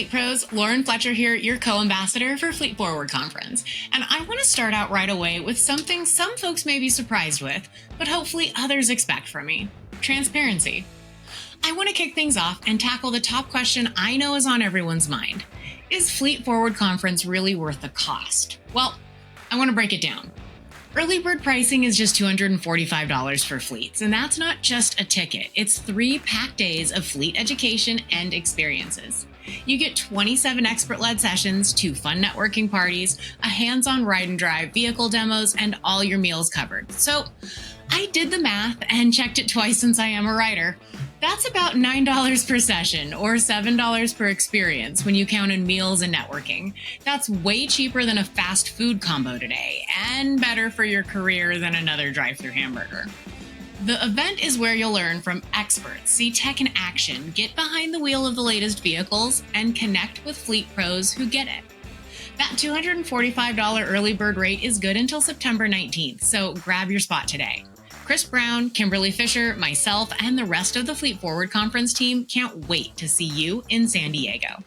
Fleet Pros, Lauren Fletcher here, your co-ambassador for Fleet Forward Conference. And I want to start out right away with something some folks may be surprised with, but hopefully others expect from me: transparency. I want to kick things off and tackle the top question I know is on everyone's mind. Is Fleet Forward Conference really worth the cost? Well, I want to break it down. Early bird pricing is just $245 for fleets, and that's not just a ticket. It's 3 packed days of fleet education and experiences. You get 27 expert-led sessions, 2 fun networking parties, a hands-on ride and drive, vehicle demos, and all your meals covered. So I did the math and checked it twice since I am a rider. That's about $9 per session or $7 per experience when you count in meals and networking. That's way cheaper than a fast food combo today, and better for your career than another drive-thru hamburger. The event is where you'll learn from experts, see tech in action, get behind the wheel of the latest vehicles, and connect with fleet pros who get it. That $245 early bird rate is good until September 19th, so grab your spot today. Chris Brown, Kimberly Fisher, myself, and the rest of the Fleet Forward Conference team can't wait to see you in San Diego.